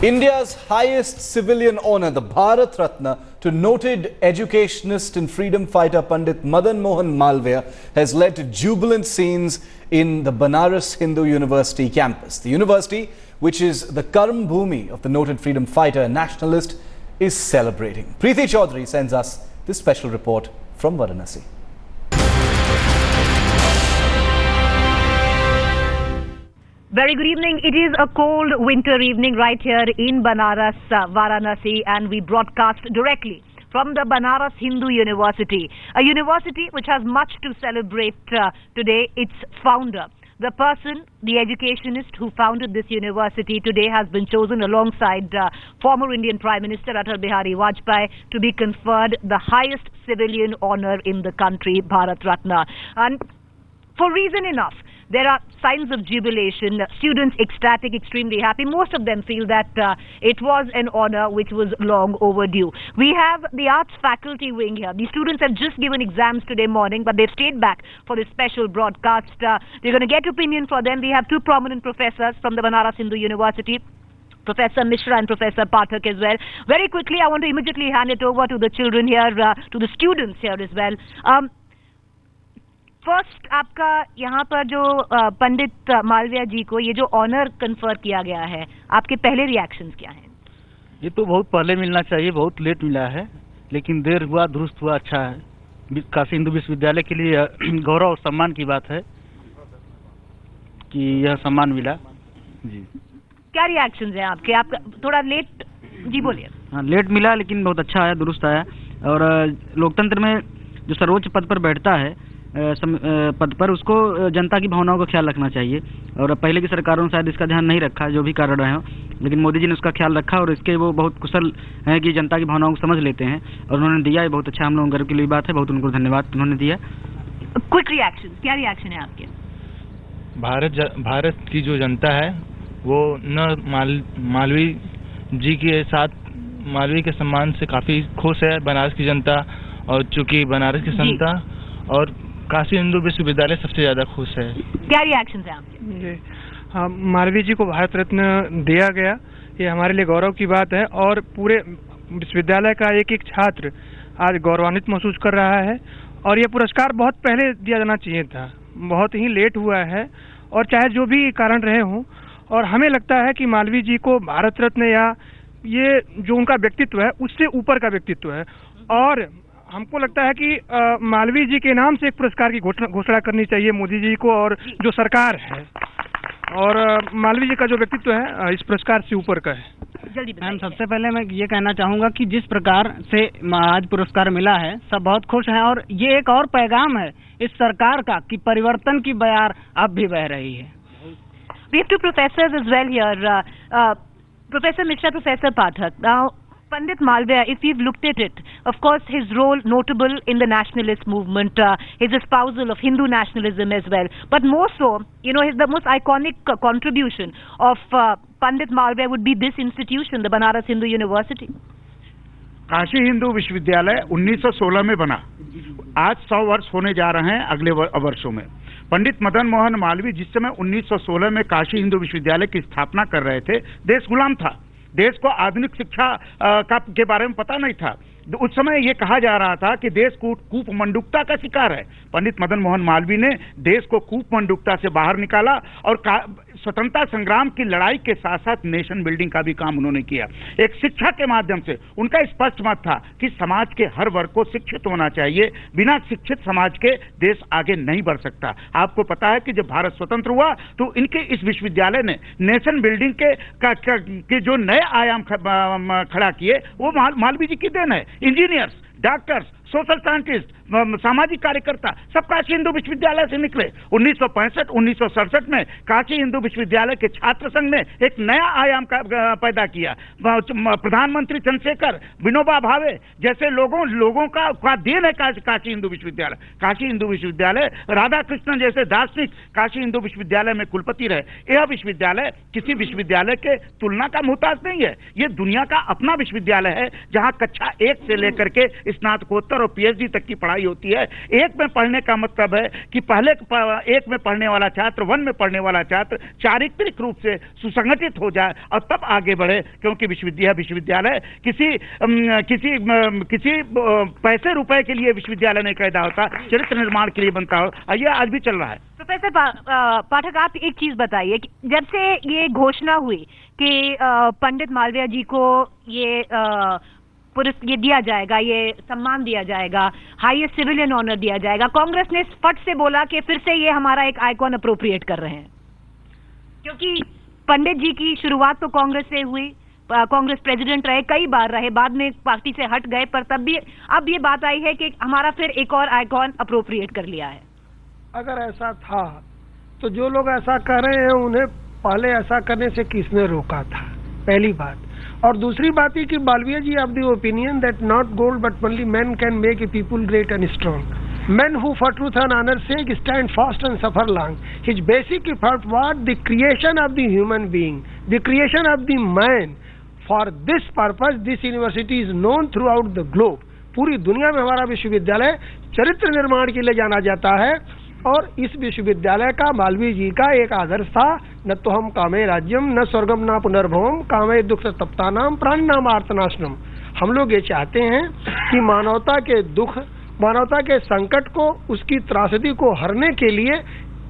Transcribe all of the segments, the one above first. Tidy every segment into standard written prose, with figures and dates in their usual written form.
India's highest civilian honor, the Bharat Ratna, to noted educationist and freedom fighter Pandit Madan Mohan Malviya, has led to jubilant scenes in the Banaras Hindu University campus. The university, which is the Karm Bhumi of the noted freedom fighter and nationalist, is celebrating. Preeti Chaudhary sends us this special report from Varanasi. Very good evening. It is a cold winter evening right here in Banaras, Varanasi, and we broadcast directly from the Banaras Hindu University, a university which has much to celebrate today. Its founder, the person, the educationist who founded this university, today has been chosen alongside former Indian Prime Minister Atal Bihari Vajpayee to be conferred the highest civilian honor in the country, Bharat Ratna. And for reason enough, there are signs of jubilation, students ecstatic, extremely happy. Most of them feel that it was an honor which was long overdue. We have the arts faculty wing here. The students have just given exams today morning, but they've stayed back for this special broadcast. We're going to get opinion for them. We have two prominent professors from the Banaras Hindu University, Professor Mishra and Professor Pathak as well. Very quickly, I want to immediately hand it over to the children here, to the students here as well. First आपका यहाँ पर जो पंडित मालविया जी को ये जो honour confer किया गया है, आपके पहले रिएक्शंस क्या हैं? ये तो बहुत पहले मिलना चाहिए, बहुत लेट मिला है, लेकिन देर हुआ दुरुस्त हुआ, अच्छा है। काशी हिंदू विश्वविद्यालय के लिए गौरव और सम्मान की बात है कि यह सम्मान मिला जी। क्या रिएक्शंस हैं आपके? आप थोड़ा लेट जी बोलिए। हाँ, लेट मिला लेकिन बहुत अच्छा आया, दुरुस्त आया। और लोकतंत्र में जो सर्वोच्च पद पर बैठता है पद पर, उसको जनता की भावनाओं का ख्याल रखना चाहिए। और पहले की सरकारों ने शायद इसका ध्यान नहीं रखा, जो भी कारण रहे हो, लेकिन मोदी जी ने उसका ख्याल रखा और इसके वो बहुत कुशल हैं कि जनता की भावनाओं को समझ लेते हैं और उन्होंने दिया। ये बहुत अच्छा, हम लोगों गर्व की लिए बात है, बहुत उनको धन्यवाद उन्होंने दिया। क्विक रिएक्शन, क्या रिएक्शन है आपके? भारत की जो जनता है वो न मालवीय जी के साथ, मालवीय के सम्मान से काफ़ी खुश है बनारस की जनता, और चूँकि बनारस की जनता और काशी हिंदू विश्वविद्यालय सबसे ज्यादा खुश है। क्या रिएक्शन है आपके? हाँ, मालवीय जी को भारत रत्न दिया गया, ये हमारे लिए गौरव की बात है और पूरे विश्वविद्यालय का एक एक छात्र आज गौरवान्वित महसूस कर रहा है। और ये पुरस्कार बहुत पहले दिया जाना चाहिए था, बहुत ही लेट हुआ है, और चाहे जो भी कारण रहे हों, और हमें लगता है कि मालवीय जी को भारत रत्न या ये जो उनका व्यक्तित्व है उससे ऊपर का व्यक्तित्व है। और हमको लगता है कि मालवीय जी के नाम से एक पुरस्कार की घोषणा करनी चाहिए मोदी जी को और जो सरकार है, और मालवीय जी का जो व्यक्तित्व है इस पुरस्कार से ऊपर का है। मैम, सबसे पहले मैं ये कहना चाहूँगा कि जिस प्रकार से आज पुरस्कार मिला है, सब बहुत खुश हैं, और ये एक और पैगाम है इस सरकार का कि परिवर्तन की बयार अब भी बह रही है। We have two professors as well here, Professor Mishra, Professor Pathak. Now, Pandit Malviya, if we've looked at it, of course his role notable in the nationalist movement, his espousal of Hindu nationalism as well, but more so, you know, the most iconic contribution of Pandit Malviya would be this institution, the Banaras Hindu University. Kashi Hindu विश्वविद्यालय 1916 में बना, आज 100 वर्ष होने जा रहे हैं अगले वर्षों में। पंडित मदन मोहन मालवीय जिस समय 1916 में काशी हिंदू विश्वविद्यालय की स्थापना कर रहे थे, देश गुलाम था, देश को आधुनिक शिक्षा के बारे में पता नहीं था। उस समय ये कहा जा रहा था कि देश कूपमंडुकता का शिकार है। पंडित मदन मोहन मालवीय ने देश को कूपमंडुकता से बाहर निकाला और स्वतंत्रता संग्राम की लड़ाई के साथ साथ नेशन बिल्डिंग का भी काम उन्होंने किया। एक शिक्षा के माध्यम से उनका स्पष्ट मत था कि समाज के हर वर्ग को शिक्षित होना चाहिए, बिना शिक्षित समाज के देश आगे नहीं बढ़ सकता। आपको पता है कि जब भारत स्वतंत्र हुआ तो इनके इस विश्वविद्यालय ने नेशन बिल्डिंग के जो नए आयाम खड़ा किए वो मालवीय जी की देन है। इंजीनियर्स, डॉक्टर्स, सोशल साइंटिस्ट, सामाजिक कार्यकर्ता सब काशी हिंदू विश्वविद्यालय से निकले। 1965-1967 में काशी हिंदू विश्वविद्यालय के छात्र संघ ने एक नया आयाम पैदा किया। प्रधानमंत्री चंद्रशेखर, विनोबा भावे जैसे लोगों का देन है काशी हिंदू विश्वविद्यालय। काशी हिंदू विश्वविद्यालय, राधा कृष्णन जैसे दार्शनिक काशी हिंदू विश्वविद्यालय में कुलपति रहे। यह विश्वविद्यालय किसी विश्वविद्यालय के तुलना का मुहताज नहीं है, ये दुनिया का अपना विश्वविद्यालय है, जहाँ कक्षा 1 से लेकर के स्नातकोत्तर और पीएचडी तक की पढ़ाई होती है। एक में पढ़ने का मतलब है कि पहले एक में पढ़ने वाला छात्र, वन में पढ़ने वाला छात्र चारित्रिक रूप से सुसंगठित हो जाए और तब आगे बढ़े, क्योंकि विश्वविद्यालय किसी पैसे रुपए के लिए विश्वविद्यालय नहीं पैदा होता, चरित्र निर्माण के लिए बनता हो। ये आज भी चल रहा है। प्रोफेसर पाठक, आप एक चीज बताइए कि जब से ये घोषणा हुई कि पंडित मालवीय जी को ये दिया जाएगा, ये सम्मान दिया जाएगा, हाईएस्ट सिविलियन ऑनर दिया जाएगा, कांग्रेस ने फट से बोला कि फिर से ये हमारा एक आइकॉन अप्रोप्रिएट कर रहे हैं, क्योंकि पंडित जी की शुरुआत तो कांग्रेस से हुई, कांग्रेस प्रेसिडेंट रहे, कई बार रहे, बाद में पार्टी से हट गए, पर तब भी अब ये बात आई है कि हमारा फिर एक और आइकॉन अप्रोप्रिएट कर लिया है। अगर ऐसा था तो जो लोग ऐसा कर रहे हैं उन्हें पहले ऐसा करने से किसने रोका था, पहली बात। और दूसरी बात है कि Malviya ji of the opinion that not gold but only men can make a people great and strong. Men who for truth and honor sake stand fast and suffer long. His basic effort was the creation of the human being, the creation of the man. For this purpose this university is known throughout the globe. पूरी दुनिया में हमारा विश्वविद्यालय चरित्र निर्माण के लिए जाना जाता है, और इस विश्वविद्यालय का मालवीय जी का एक आदर्श था, न तो हम कामे राज्यम न स्वर्गम न पुनर्भवम कामे दुख तप्तानाम प्राणनाम आर्तनाशनम। हम लोग ये चाहते हैं कि मानवता के दुख, मानवता के संकट को, उसकी त्रासदी को हरने के लिए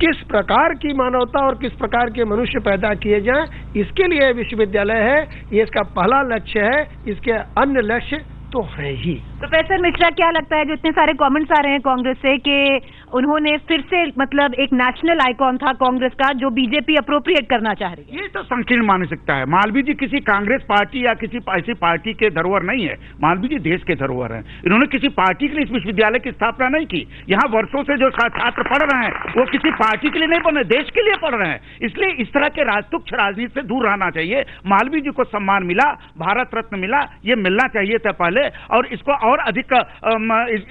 किस प्रकार की मानवता और किस प्रकार के मनुष्य पैदा किए जाएं, इसके लिए विश्वविद्यालय है। ये इसका पहला लक्ष्य है, इसके अन्य लक्ष्य तो है ही। प्रोफेसर मिश्रा, क्या लगता है जो इतने सारे कमेंट्स आ रहे हैं कांग्रेस से कि उन्होंने फिर से मतलब एक नेशनल आइकॉन था कांग्रेस का जो बीजेपी अप्रोप्रिएट करना चाह रही है? ये तो संकीर्ण मानसिकता है। मालवीय जी किसी कांग्रेस पार्टी या किसी ऐसी पार्टी के धरोहर नहीं है। मालवीय जी देश के धरोहर हैं। इन्होंने किसी पार्टी के लिए इस विश्वविद्यालय की स्थापना नहीं की। यहाँ वर्षों से जो छात्र पढ़ रहे हैं वो किसी पार्टी के लिए नहीं पढ़ रहे, देश के लिए पढ़ रहे हैं। इसलिए इस तरह के तुच्छ राजनीति से दूर रहना चाहिए। मालवीय जी को सम्मान मिला, भारत रत्न मिला, ये मिलना चाहिए था पहले, और इसको और अधिक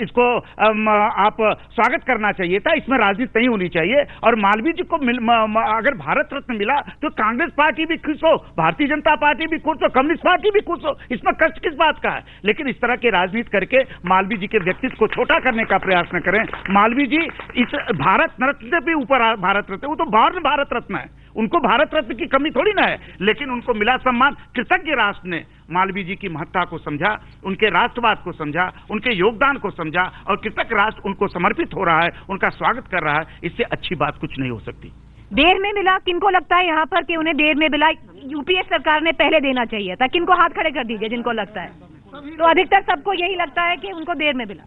इसको आप स्वागत करना चाहिए था। इसमें राजनीति नहीं होनी चाहिए। और मालवीय जी को अगर भारत रत्न मिला तो कांग्रेस पार्टी भी खुश हो, भारतीय जनता पार्टी भी खुश हो, कम्युनिस्ट पार्टी भी खुश हो। इसमें कष्ट किस बात का है? लेकिन इस तरह की राजनीति करके मालवीय जी के व्यक्तित्व को छोटा करने का प्रयास न करें। मालवीय जी इस भारत रत्न से भी ऊपर भारत रत्न, वो तो भारत रत्न है, उनको भारत रत्न की कमी थोड़ी ना है। लेकिन उनको मिला सम्मान। कृतज्ञ राष्ट्र ने मालवीय जी की महत्ता को समझा, उनके राष्ट्रवाद को समझा, उनके योगदान को समझा, और कृतज्ञ राष्ट्र उनको समर्पित हो रहा है, उनका स्वागत कर रहा है। इससे अच्छी बात कुछ नहीं हो सकती। देर में मिला, किनको लगता है यहाँ पर कि उन्हें देर में मिला? यूपीए सरकार ने पहले देना चाहिए था। किनको हाथ खड़े कर दीजिए जिनको लगता है। तो अधिकतर सबको यही लगता है कि उनको देर में मिला।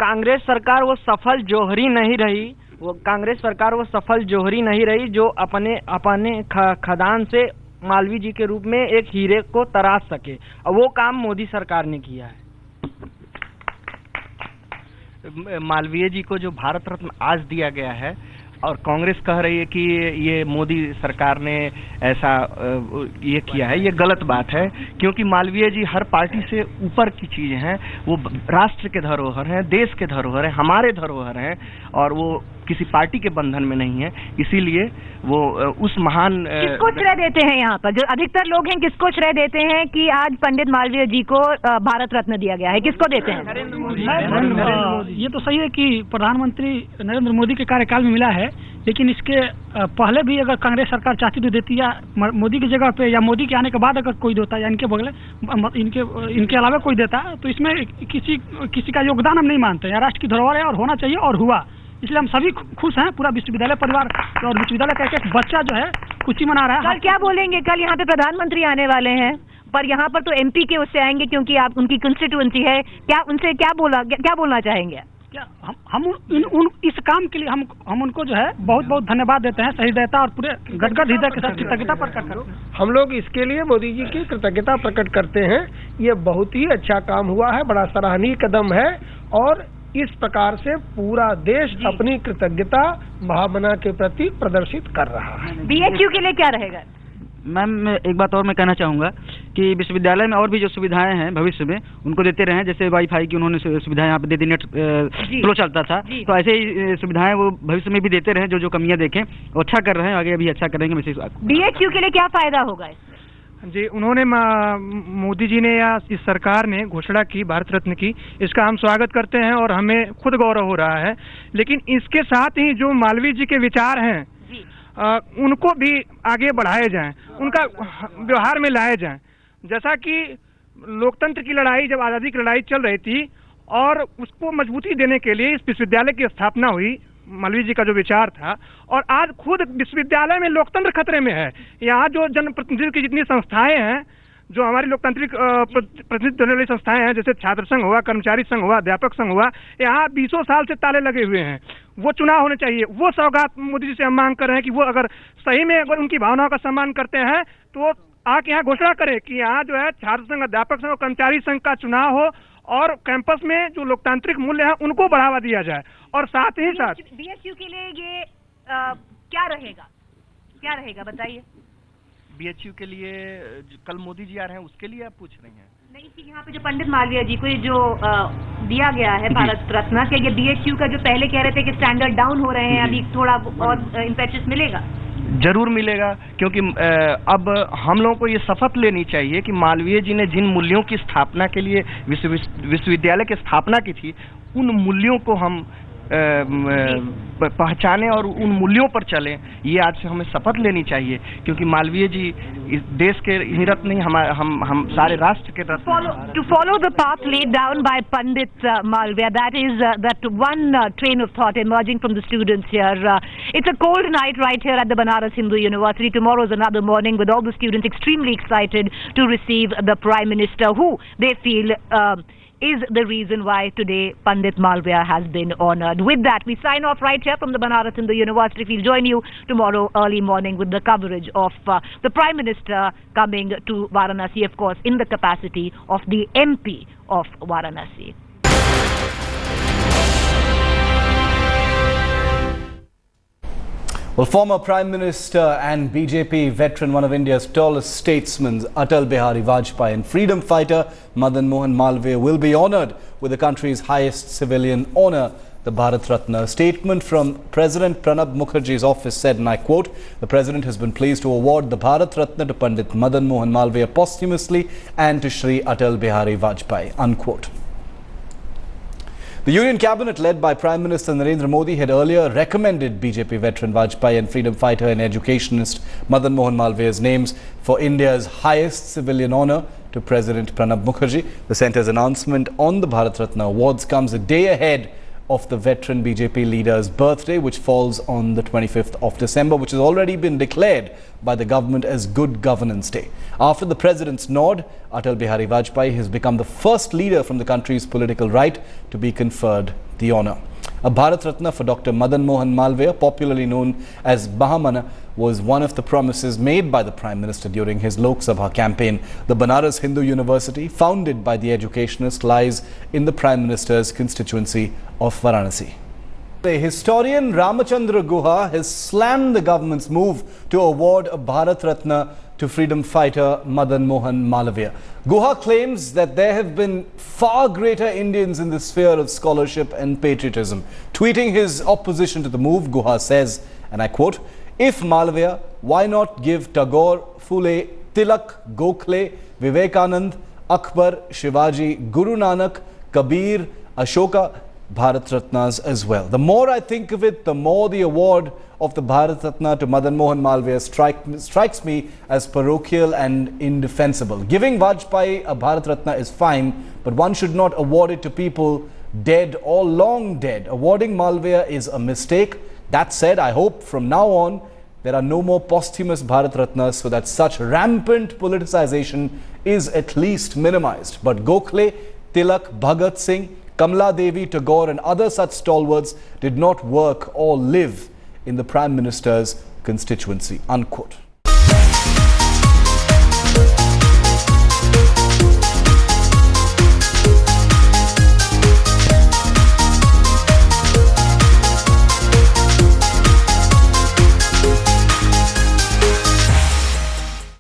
कांग्रेस सरकार वो सफल जोहरी नहीं रही, कांग्रेस सरकार वो सफल जोहरी नहीं रही जो अपने खदान से मालवीय जी के रूप में एक हीरे को तराश सके, और वो काम मोदी सरकार ने किया है। मालवीय जी को जो भारत रत्न आज दिया गया है, और कांग्रेस कह रही है कि ये मोदी सरकार ने ऐसा ये किया है, ये गलत बात है। क्योंकि मालवीय जी हर पार्टी से ऊपर की चीज़ हैं, वो राष्ट्र के धरोहर हैं, देश के धरोहर हैं, हमारे धरोहर हैं, और वो किसी पार्टी के बंधन में नहीं है। इसीलिए वो उस महान किसको श्रेय देते हैं यहाँ पर? जो अधिकतर लोग हैं किसको श्रेय देते हैं कि आज पंडित मालवीय जी को भारत रत्न दिया गया है? किसको देते हैं? नरेंद्र मोदी। ये तो सही है कि प्रधानमंत्री नरेंद्र मोदी के कार्यकाल में मिला है, लेकिन इसके पहले भी अगर कांग्रेस सरकार चाहती तो देती, या मोदी की जगह पे या मोदी के आने के बाद अगर कोई देता या इनके बगले इनके अलावा कोई देता, तो इसमें किसी का योगदान हम नहीं मानते। या राष्ट्र की धरोहर है और होना चाहिए और हुआ, इसलिए हम सभी खुश हैं, पूरा विश्वविद्यालय परिवार और विश्वविद्यालय का एक बच्चा जो है खुशी मना रहा है। कल क्या बोलेंगे? कल यहाँ पे प्रधानमंत्री आने वाले हैं, पर यहाँ पर तो एमपी के उससे आएंगे क्योंकि आप उनकी कंस्टिट्यूएंसी है। क्या उनसे क्या बोलना चाहेंगे? क्या हम इस काम के लिए हम उनको जो है बहुत बहुत धन्यवाद देते हैं, सहृदयता और पूरे गदगद हृदय के साथ कृतज्ञता प्रकट करते हैं। हम लोग इसके लिए मोदी जी की कृतज्ञता प्रकट करते हैं। ये बहुत ही अच्छा काम हुआ है, बड़ा सराहनीय कदम है, और इस प्रकार से पूरा देश अपनी कृतज्ञता महामना के प्रति प्रदर्शित कर रहा है। बीएचयू के लिए क्या रहेगा? मैम एक बात और मैं कहना चाहूँगा कि विश्वविद्यालय में और भी जो सुविधाएं हैं भविष्य में उनको देते रहें। जैसे वाईफाई की उन्होंने सुविधाएं यहाँ पे दे दी, नेट फ्लो चलता था, तो ऐसे ही सुविधाएं वो भविष्य में भी देते रहें। जो कमियां देखें वो अच्छा कर रहे हैं, आगे अभी अच्छा करेंगे। बीएचयू के लिए क्या फायदा होगा? जी, उन्होंने मोदी जी ने या इस सरकार ने घोषणा की भारत रत्न की, इसका हम स्वागत करते हैं और हमें खुद गौरव हो रहा है। लेकिन इसके साथ ही जो मालवीय जी के विचार हैं उनको भी आगे बढ़ाए जाएं, उनका व्यवहार में लाए जाएं। जैसा कि लोकतंत्र की लड़ाई, जब आज़ादी की लड़ाई चल रही थी और उसको मजबूती देने के लिए इस विश्वविद्यालय की स्थापना हुई, मालवीय जी का जो विचार था, और आज खुद विश्वविद्यालय में लोकतंत्र खतरे में है। यहाँ जो जनप्रतिनिधि की जितनी संस्थाएं हैं, जो हमारी लोकतांत्रिक प्रतिनिधित्व देने वाली संस्थाएं हैं, जैसे छात्र संघ हुआ, कर्मचारी संघ हुआ, अध्यापक संघ हुआ, यहाँ 20 साल से ताले लगे हुए हैं। वो चुनाव होने चाहिए। वो सौगात मोदी जी से हम मांग कर रहे हैं कि वो अगर सही में अगर उनकी भावनाओं का सम्मान करते हैं तो आके यहाँ घोषणा करें कि यहाँ जो है छात्र संघ, अध्यापक संघ और कर्मचारी संघ का चुनाव हो और कैंपस में जो लोकतांत्रिक मूल्य है उनको बढ़ावा दिया जाए। और साथ ही साथ बीएचयू के लिए ये क्या रहेगा बताइए। बीएचयू के लिए कल मोदी जी आ रहे हैं, उसके लिए आप पूछ रही हैं? नहीं कि यहाँ पे जो पंडित मालवीय जी को ये जो दिया गया है भारत रत्न, क्या ये बीएचयू का जो पहले कह रहे थे कि स्टैंडर्ड डाउन हो रहे हैं, अभी थोड़ा और इम्पेचस मिलेगा? जरूर मिलेगा, क्योंकि अब हम लोगों को ये शपथ लेनी चाहिए कि मालवीय जी ने जिन मूल्यों की स्थापना के लिए विश्वविद्यालय की स्थापना की थी, उन मूल्यों को हम पहचाने और उन मूल्यों पर चलें। ये आज से हमें शपथ लेनी चाहिए, क्योंकि मालवीय जी इस देश के ही रत्न नहीं, हम सारे राष्ट्र के रत्न। To follow the path laid down by Pandit Malviya, that is that one train of thought emerging from the students here. It's a cold night right here at the Banaras Hindu University. Tomorrow is another morning with all the students extremely excited to receive the Prime Minister, who they feel is the reason why today Pandit Malviya has been honored. With that, we sign off right here from the Banaras Hindu University. We'll join you tomorrow early morning with the coverage of the Prime Minister coming to Varanasi, of course, in the capacity of the MP of Varanasi. Well, former Prime Minister and BJP veteran, one of India's tallest statesmen, Atal Bihari Vajpayee, and freedom fighter Madan Mohan Malviya will be honoured with the country's highest civilian honour, the Bharat Ratna. A statement from President Pranab Mukherjee's office said, and I quote, "The President has been pleased to award the Bharat Ratna to Pandit Madan Mohan Malviya posthumously and to Shri Atal Bihari Vajpayee," unquote. The Union Cabinet, led by Prime Minister Narendra Modi, had earlier recommended BJP veteran Vajpayee and freedom fighter and educationist Madan Mohan Malviya's names for India's highest civilian honour to President Pranab Mukherjee. The centre's announcement on the Bharat Ratna Awards comes a day ahead of the veteran BJP leader's birthday, which falls on the 25th of December, which has already been declared by the government as Good Governance Day. After the President's nod, Atal Bihari Vajpayee has become the first leader from the country's political right to be conferred the honour. A Bharat Ratna for Dr. Madan Mohan Malviya, popularly known as Mahamana, was one of the promises made by the Prime Minister during his Lok Sabha campaign. The Banaras Hindu University, founded by the educationist, lies in the Prime Minister's constituency of Varanasi. The historian Ramachandra Guha has slammed the government's move to award a Bharat Ratna to freedom fighter Madan Mohan Malviya. Guha claims that there have been far greater Indians in the sphere of scholarship and patriotism. Tweeting his opposition to the move, Guha says, and I quote, "If Malviya, why not give Tagore, Phule, Tilak, Gokhale, Vivekanand, Akbar, Shivaji, Guru Nanak, Kabir, Ashoka, Bharat Ratnas as well?" The more I think of it, the more the award of the Bharat Ratna to Madan Mohan Malviya strikes me as parochial and indefensible. Giving Vajpayee a Bharat Ratna is fine, but one should not award it to people dead or long dead. Awarding Malviya is a mistake. That said, I hope from now on there are no more posthumous Bharat Ratnas so that such rampant politicization is at least minimized. But Gokhale, Tilak, Bhagat Singh, Kamala Devi, Tagore and other such stalwarts did not work or live in the Prime Minister's constituency, unquote.